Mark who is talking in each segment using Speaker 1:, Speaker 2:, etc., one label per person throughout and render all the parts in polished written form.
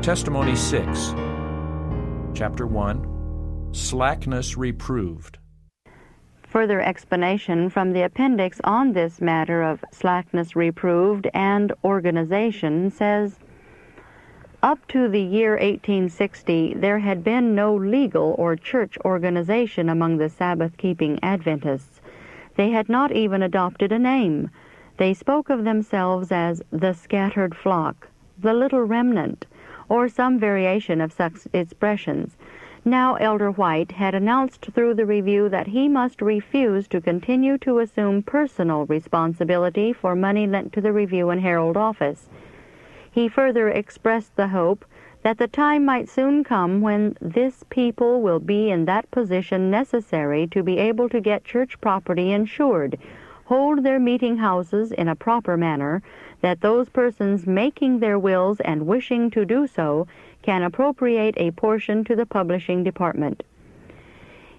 Speaker 1: Testimony 6, Chapter 1, Slackness Reproved.
Speaker 2: Further explanation from the appendix on this matter of slackness reproved and organization says, up to the year 1860, there had been no legal or church organization among the Sabbath-keeping Adventists. They had not even adopted a name. They spoke of themselves as the scattered flock, the little remnant, or some variation of such expressions. Now Elder White had announced through the review that he must refuse to continue to assume personal responsibility for money lent to the Review and Herald office. He further expressed the hope that the time might soon come when this people will be in that position necessary to be able to get church property insured, hold their meeting houses in a proper manner, that those persons making their wills and wishing to do so can appropriate a portion to the publishing department.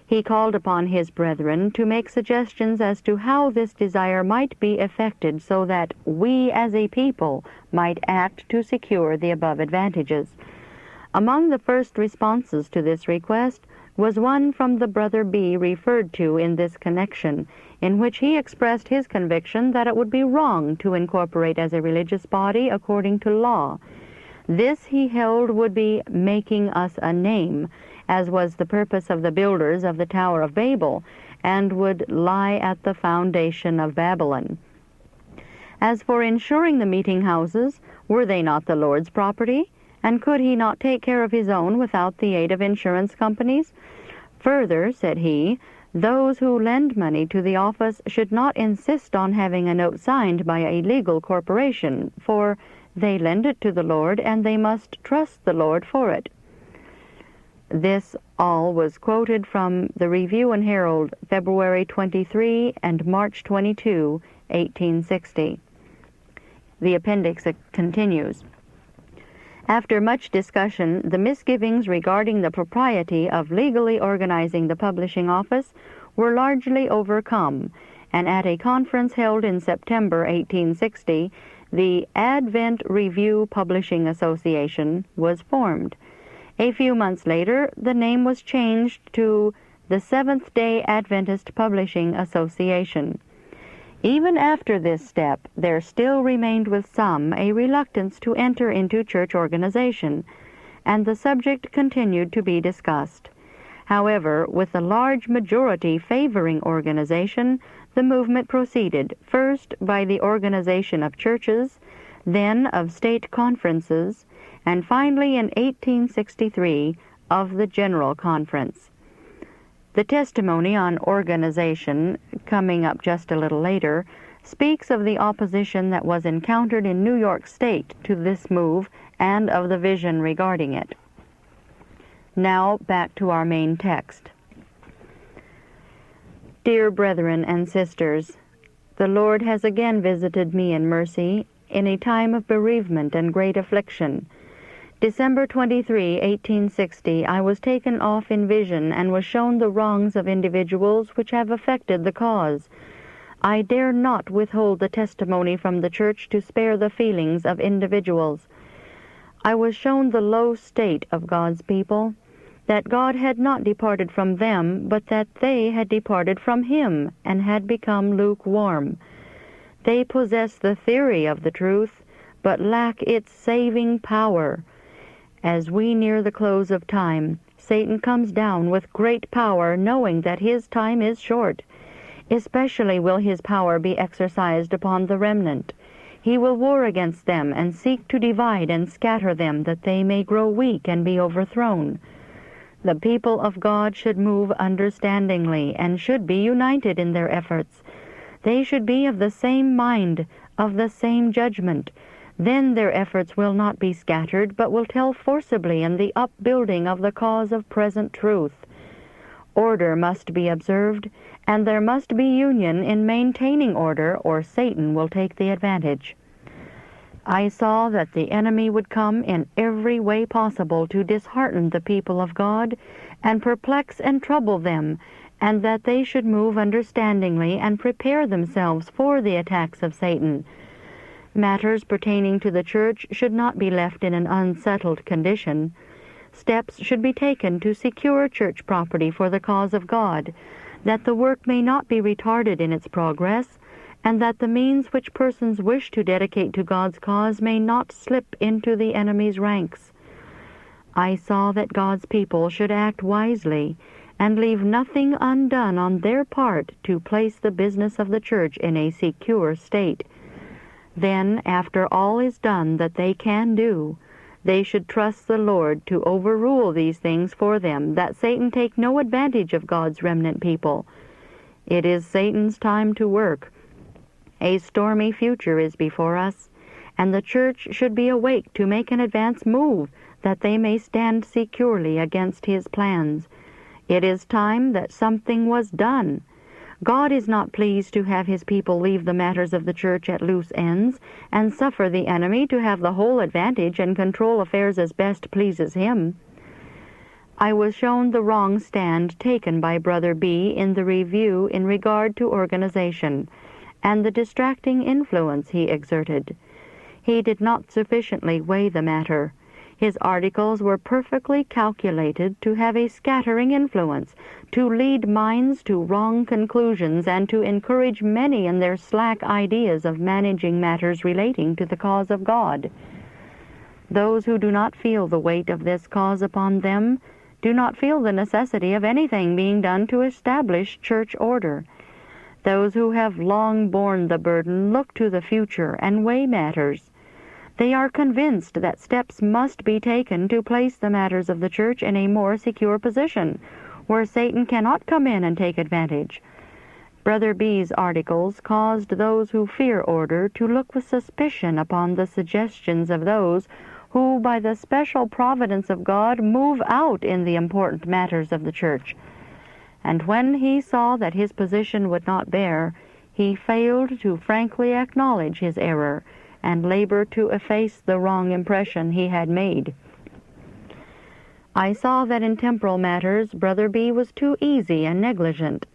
Speaker 2: He called upon his brethren to make suggestions as to how this desire might be effected so that we as a people might act to secure the above advantages. Among the first responses to this request was one from the Brother B referred to in this connection, in which he expressed his conviction that it would be wrong to incorporate as a religious body according to law. This he held would be making us a name, as was the purpose of the builders of the Tower of Babel, and would lie at the foundation of Babylon. As for insuring the meeting houses, were they not the Lord's property? And could he not take care of his own without the aid of insurance companies? Further, said he, those who lend money to the office should not insist on having a note signed by a legal corporation, for they lend it to the Lord, and they must trust the Lord for it. This all was quoted from the Review and Herald, February 23 and March 22, 1860. The appendix continues. After much discussion, the misgivings regarding the propriety of legally organizing the publishing office were largely overcome, and at a conference held in September 1860, the Advent Review Publishing Association was formed. A few months later, the name was changed to the Seventh-day Adventist Publishing Association. Even after this step, there still remained with some a reluctance to enter into church organization, and the subject continued to be discussed. However, with a large majority favoring organization, the movement proceeded, first by the organization of churches, then of state conferences, and finally in 1863 of the General Conference. The testimony on organization, coming up just a little later, speaks of the opposition that was encountered in New York State to this move and of the vision regarding it. Now back to our main text. Dear brethren and sisters, the Lord has again visited me in mercy in a time of bereavement and great affliction. December 23, 1860, I was taken off in vision and was shown the wrongs of individuals which have affected the cause. I dare not withhold the testimony from the Church to spare the feelings of individuals. I was shown the low state of God's people, that God had not departed from them, but that they had departed from Him and had become lukewarm. They possess the theory of the truth, but lack its saving power. As we near the close of time, Satan comes down with great power, knowing that his time is short. Especially will his power be exercised upon the remnant. He will war against them and seek to divide and scatter them, that they may grow weak and be overthrown. The people of God should move understandingly and should be united in their efforts. They should be of the same mind, of the same judgment. Then their efforts will not be scattered, but will tell forcibly in the upbuilding of the cause of present truth. Order must be observed, and there must be union in maintaining order, or Satan will take the advantage. I saw that the enemy would come in every way possible to dishearten the people of God and perplex and trouble them, and that they should move understandingly and prepare themselves for the attacks of Satan. Matters pertaining to the church should not be left in an unsettled condition. Steps should be taken to secure church property for the cause of God, that the work may not be retarded in its progress, and that the means which persons wish to dedicate to God's cause may not slip into the enemy's ranks. I saw that God's people should act wisely and leave nothing undone on their part to place the business of the church in a secure state. Then, after all is done that they can do, they should trust the Lord to overrule these things for them, that Satan take no advantage of God's remnant people. It is Satan's time to work. A stormy future is before us, and the church should be awake to make an advance move, that they may stand securely against his plans. It is time that something was done. God is not pleased to have his people leave the matters of the church at loose ends, and suffer the enemy to have the whole advantage and control affairs as best pleases him. I was shown the wrong stand taken by Brother B. in the review in regard to organization, and the distracting influence he exerted. He did not sufficiently weigh the matter. His articles were perfectly calculated to have a scattering influence, to lead minds to wrong conclusions, and to encourage many in their slack ideas of managing matters relating to the cause of God. Those who do not feel the weight of this cause upon them do not feel the necessity of anything being done to establish church order. Those who have long borne the burden look to the future and weigh matters. They are convinced that steps must be taken to place the matters of the church in a more secure position, where Satan cannot come in and take advantage. Brother B.'s articles caused those who fear order to look with suspicion upon the suggestions of those who, by the special providence of God, move out in the important matters of the church. And when he saw that his position would not bear, he failed to frankly acknowledge his error, and labor to efface the wrong impression he had made. I saw that in temporal matters Brother B. was too easy and negligent.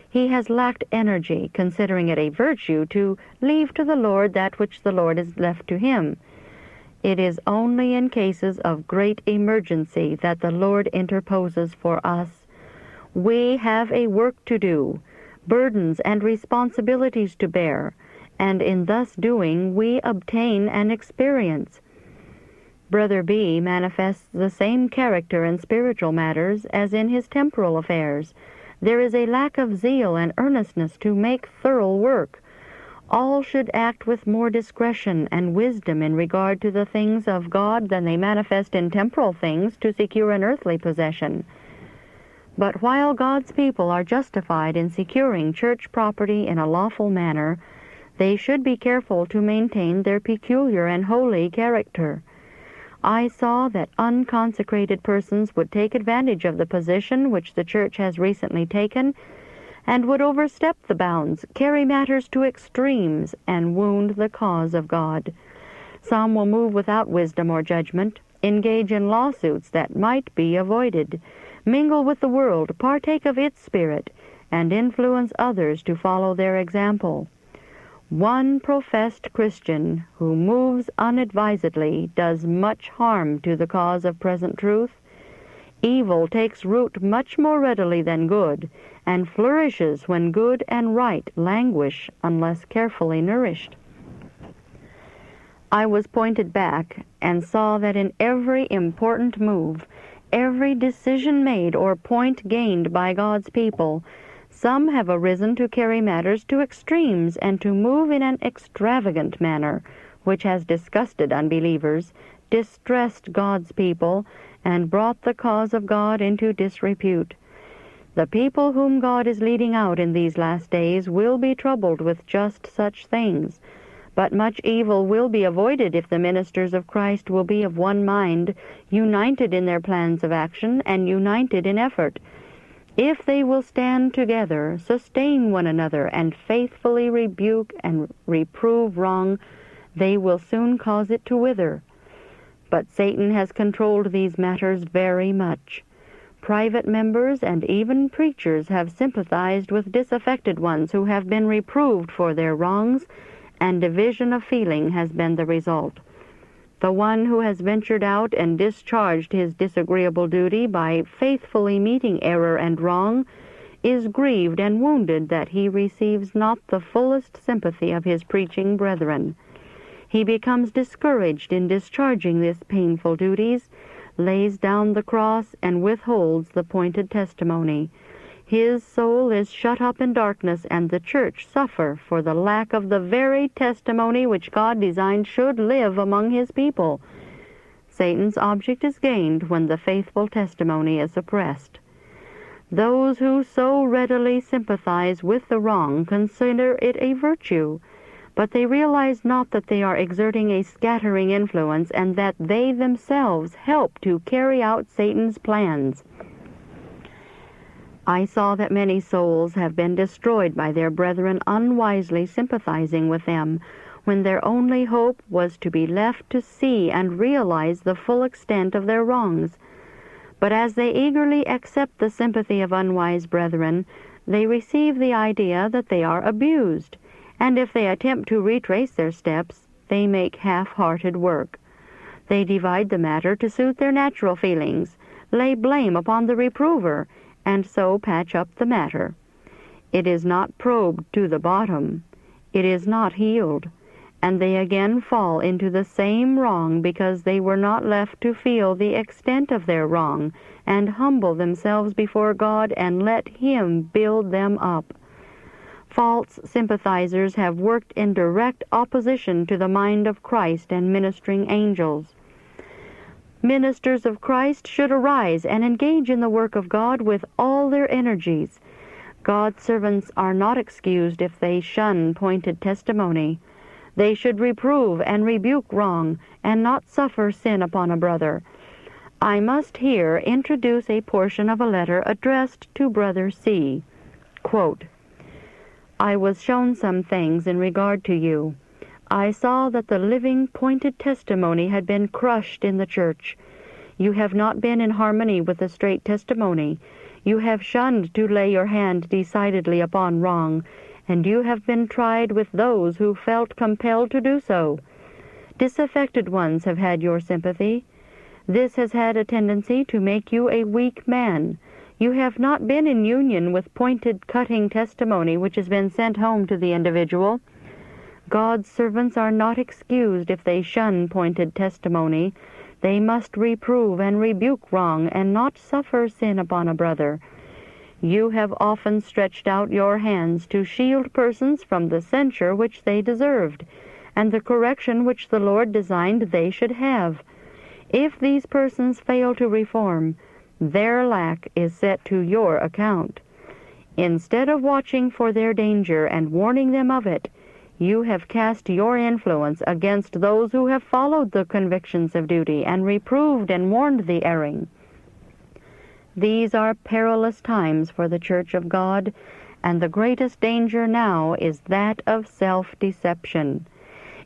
Speaker 2: He has lacked energy, considering it a virtue to leave to the Lord that which the Lord has left to him. It is only in cases of great emergency that the Lord interposes for us. We have a work to do, burdens and responsibilities to bear, and in thus doing we obtain an experience. Brother B. manifests the same character in spiritual matters as in his temporal affairs. There is a lack of zeal and earnestness to make thorough work. All should act with more discretion and wisdom in regard to the things of God than they manifest in temporal things to secure an earthly possession. But while God's people are justified in securing church property in a lawful manner, they should be careful to maintain their peculiar and holy character. I saw that unconsecrated persons would take advantage of the position which the church has recently taken, and would overstep the bounds, carry matters to extremes, and wound the cause of God. Some will move without wisdom or judgment, engage in lawsuits that might be avoided, mingle with the world, partake of its spirit, and influence others to follow their example. One professed Christian who moves unadvisedly does much harm to the cause of present truth. Evil takes root much more readily than good, and flourishes when good and right languish unless carefully nourished. I was pointed back and saw that in every important move, every decision made or point gained by God's people, some have arisen to carry matters to extremes and to move in an extravagant manner, which has disgusted unbelievers, distressed God's people, and brought the cause of God into disrepute. The people whom God is leading out in these last days will be troubled with just such things, but much evil will be avoided if the ministers of Christ will be of one mind, united in their plans of action, and united in effort. If they will stand together, sustain one another, and faithfully rebuke and reprove wrong, they will soon cause it to wither. But Satan has controlled these matters very much. Private members and even preachers have sympathized with disaffected ones who have been reproved for their wrongs, and division of feeling has been the result. The one who has ventured out and discharged his disagreeable duty by faithfully meeting error and wrong is grieved and wounded that he receives not the fullest sympathy of his preaching brethren. He becomes discouraged in discharging these painful duties, lays down the cross, and withholds the pointed testimony. His soul is shut up in darkness, and the church suffer for the lack of the very testimony which God designed should live among his people. Satan's object is gained when the faithful testimony is suppressed. Those who so readily sympathize with the wrong consider it a virtue, but they realize not that they are exerting a scattering influence and that they themselves help to carry out Satan's plans. I saw that many souls have been destroyed by their brethren unwisely sympathizing with them, when their only hope was to be left to see and realize the full extent of their wrongs. But as they eagerly accept the sympathy of unwise brethren, they receive the idea that they are abused, and if they attempt to retrace their steps, they make half-hearted work. They divide the matter to suit their natural feelings, lay blame upon the reprover, and so patch up the matter. It is not probed to the bottom. It is not healed. And they again fall into the same wrong because they were not left to feel the extent of their wrong and humble themselves before God and let Him build them up. False sympathizers have worked in direct opposition to the mind of Christ and ministering angels. Ministers of Christ should arise and engage in the work of God with all their energies. God's servants are not excused if they shun pointed testimony. They should reprove and rebuke wrong, and not suffer sin upon a brother. I must here introduce a portion of a letter addressed to Brother C. Quote, I was shown some things in regard to you. I saw that the living, pointed testimony had been crushed in the church. You have not been in harmony with the straight testimony. You have shunned to lay your hand decidedly upon wrong, and you have been tried with those who felt compelled to do so. Disaffected ones have had your sympathy. This has had a tendency to make you a weak man. You have not been in union with pointed, cutting testimony which has been sent home to the individual. God's servants are not excused if they shun pointed testimony. They must reprove and rebuke wrong, and not suffer sin upon a brother. You have often stretched out your hands to shield persons from the censure which they deserved, and the correction which the Lord designed they should have. If these persons fail to reform, their lack is set to your account. Instead of watching for their danger and warning them of it, you have cast your influence against those who have followed the convictions of duty and reproved and warned the erring. These are perilous times for the Church of God, and the greatest danger now is that of self-deception.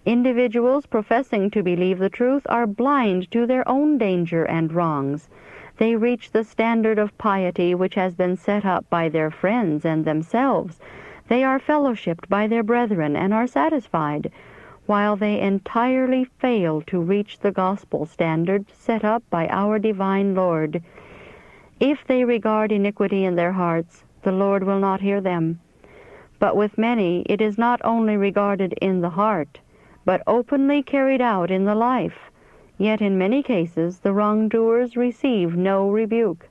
Speaker 2: Individuals professing to believe the truth are blind to their own danger and wrongs. They reach the standard of piety which has been set up by their friends and themselves. They are fellowshipped by their brethren and are satisfied, while they entirely fail to reach the gospel standard set up by our divine Lord. If they regard iniquity in their hearts, the Lord will not hear them. But with many it is not only regarded in the heart, but openly carried out in the life. Yet in many cases the wrongdoers receive no rebuke.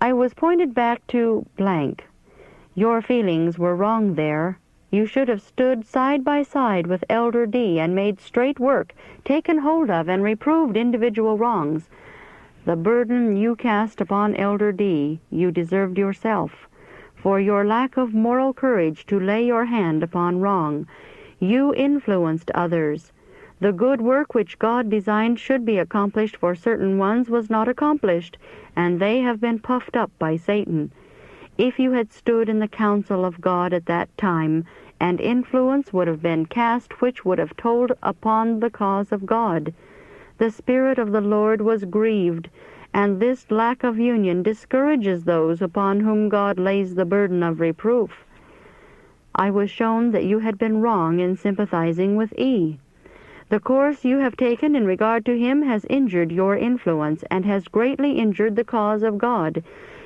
Speaker 2: I was pointed back to blank. Your feelings were wrong there. You should have stood side by side with Elder D and made straight work, taken hold of and reproved individual wrongs. The burden you cast upon Elder D you deserved yourself. For your lack of moral courage to lay your hand upon wrong, you influenced others. The good work which God designed should be accomplished for certain ones was not accomplished, and they have been puffed up by Satan. If you had stood in the counsel of God at that time, an influence would have been cast which would have told upon the cause of God. The Spirit of the Lord was grieved, and this lack of union discourages those upon whom God lays the burden of reproof. I was shown that you had been wrong in sympathizing with E. The course you have taken in regard to him has injured your influence and has greatly injured the cause of God.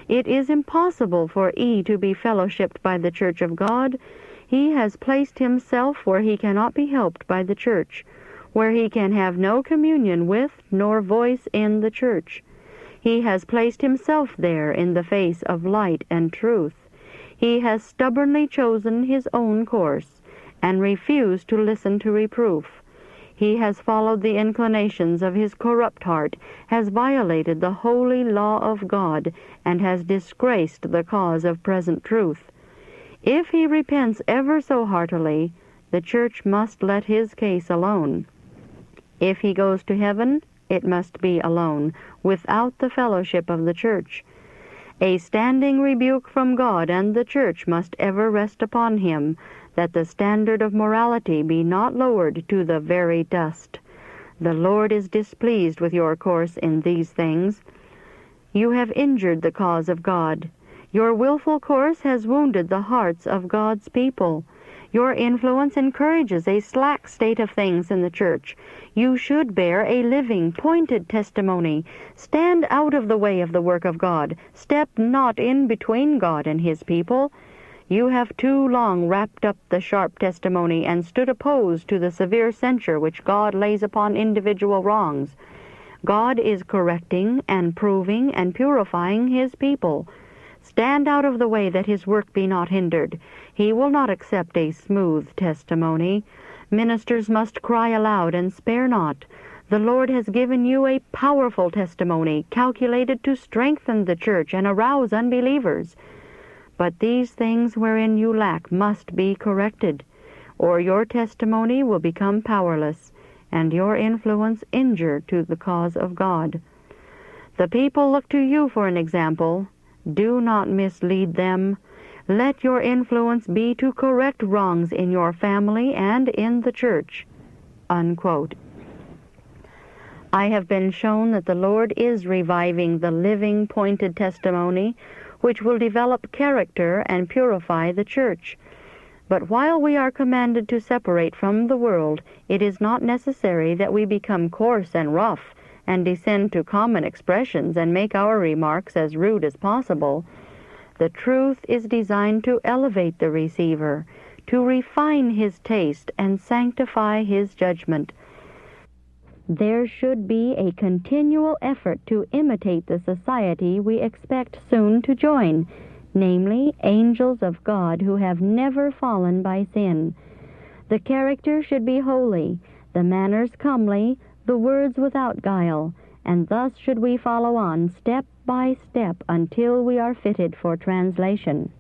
Speaker 2: It is impossible for E to be fellowshipped by the Church of God. He has placed himself where he cannot be helped by the Church, where he can have no communion with nor voice in the Church. He has placed himself there in the face of light and truth. He has stubbornly chosen his own course, and refused to listen to reproof. He has followed the inclinations of his corrupt heart, has violated the holy law of God, and has disgraced the cause of present truth. If he repents ever so heartily, the Church must let his case alone. If he goes to heaven, it must be alone, without the fellowship of the Church. A standing rebuke from God and the Church must ever rest upon him, that the standard of morality be not lowered to the very dust. The Lord is displeased with your course in these things. You have injured the cause of God. Your willful course has wounded the hearts of God's people. Your influence encourages a slack state of things in the Church. You should bear a living, pointed testimony. Stand out of the way of the work of God. Step not in between God and his people. You have too long wrapped up the sharp testimony and stood opposed to the severe censure which God lays upon individual wrongs. God is correcting and proving and purifying his people. Stand out of the way that his work be not hindered. He will not accept a smooth testimony. Ministers must cry aloud and spare not. The Lord has given you a powerful testimony, calculated to strengthen the Church and arouse unbelievers. But these things wherein you lack must be corrected, or your testimony will become powerless, and your influence injure to the cause of God. The people look to you for an example. Do not mislead them. Let your influence be to correct wrongs in your family and in the Church." Unquote. I have been shown that the Lord is reviving the living, pointed testimony, which will develop character and purify the Church. But while we are commanded to separate from the world, it is not necessary that we become coarse and rough, and descend to common expressions and make our remarks as rude as possible. The truth is designed to elevate the receiver, to refine his taste and sanctify his judgment. There should be a continual effort to imitate the society we expect soon to join, namely, angels of God who have never fallen by sin. The character should be holy, the manners comely, the words without guile, and thus should we follow on step by step until we are fitted for translation.